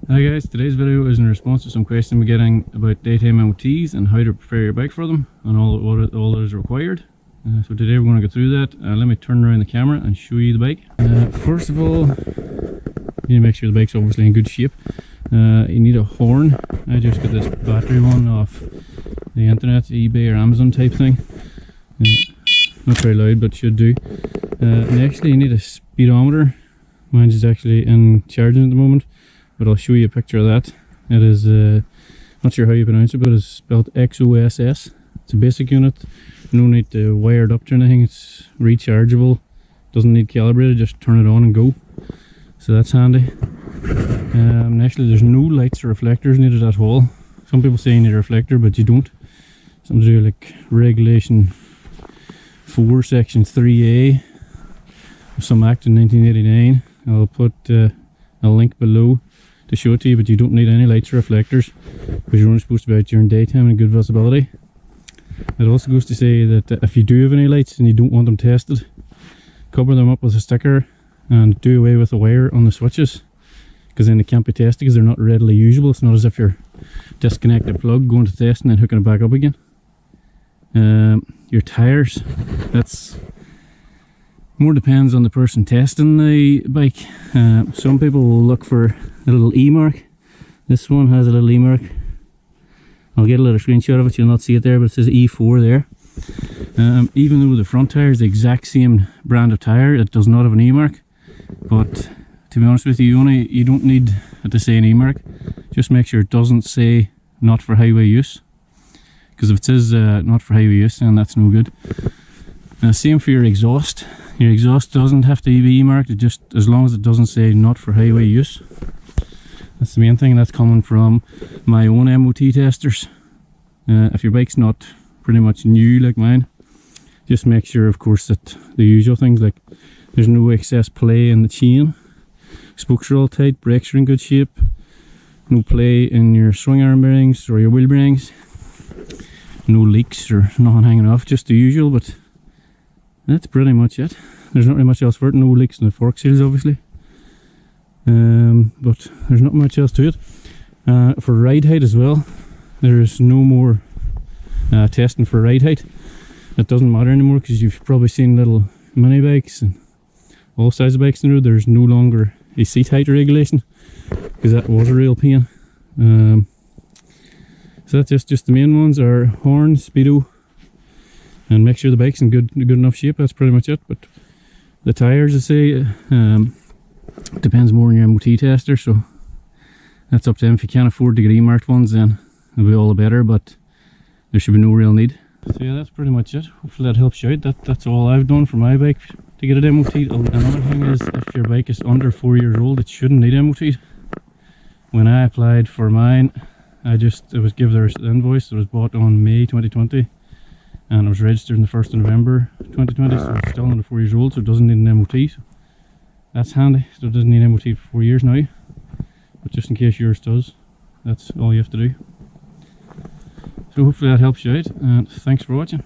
Hi guys, today's video is in response to some questions we're getting about daytime MOTs and how to prepare your bike for them and all that is required. So today we're going to go through that. Let me turn around the camera and show you the bike. First of all, you need to make sure the bike's obviously in good shape. You need a horn. I just got this battery one off the internet, eBay or Amazon type thing. Not very loud, but should do. Next you need a speedometer. Mine is actually in charging at the moment, but I'll show you a picture of that. It is, not sure how you pronounce it, but it's spelled XOSS. It's a basic unit. No need to wire it up to anything. It's rechargeable. Doesn't need calibrated. Just turn it on and go. So that's handy. Actually, there's no lights or reflectors needed at all. Some people say you need a reflector, but you don't. Some do like regulation 4, section 3A of some act in 1989. I'll put a link below to show it to you, but you don't need any lights or reflectors because you're only supposed to be out during daytime and good visibility. It also goes to say that if you do have any lights and you don't want them tested, cover them up with a sticker and do away with the wire on the switches, because then they can't be tested because they're not readily usable. It's not as if you're disconnecting a plug, going to test and then hooking it back up again. Your tires, that's more depends on the person testing the bike. Some people will look for a little E mark. This one has a little E mark. I'll get a little screenshot of it, you'll not see it there, but it says E4 there. Even though the front tire is the exact same brand of tire, it does not have an E mark. But to be honest with you, you don't need it to say an E mark. Just make sure it doesn't say not for highway use, because if it says not for highway use, then that's no good. Same for your exhaust. Your exhaust doesn't have to be E marked, it just as long as it doesn't say not for highway use. That's the main thing. That's coming from my own MOT testers. If your bike's not pretty much new like mine, just make sure, of course, that the usual things like there's no excess play in the chain, spokes are all tight, brakes are in good shape, no play in your swing arm bearings or your wheel bearings, no leaks or nothing hanging off, just the usual. But that's pretty much it. There's not really much else for it. No leaks in the fork seals, obviously. But there's not much else to it. For ride height as well, there's no more testing for ride height. It doesn't matter anymore because you've probably seen little mini bikes and all sizes of bikes in the road. There's no longer a seat height regulation because that was a real pain. So that's just the main ones are horn, speedo, and make sure the bike's in good enough shape. That's pretty much it. But the tires, I say, depends more on your MOT tester, so that's up to them. If you can't afford to get E-marked ones, then it'll be all the better, but there should be no real need. So yeah, that's pretty much it. Hopefully that helps you out. That's all I've done for my bike to get it MOT. Another thing is, if your bike is under 4 years old, it shouldn't need MOT. When I applied for mine, it was given the invoice. It was bought on May 2020 and it was registered on the 1st of November 2020, so it's still under 4 years old, so it doesn't need an MOT. So that's handy. So it doesn't need MOT for 4 years now, but just in case yours does, that's all you have to do. So hopefully that helps you out, and thanks for watching.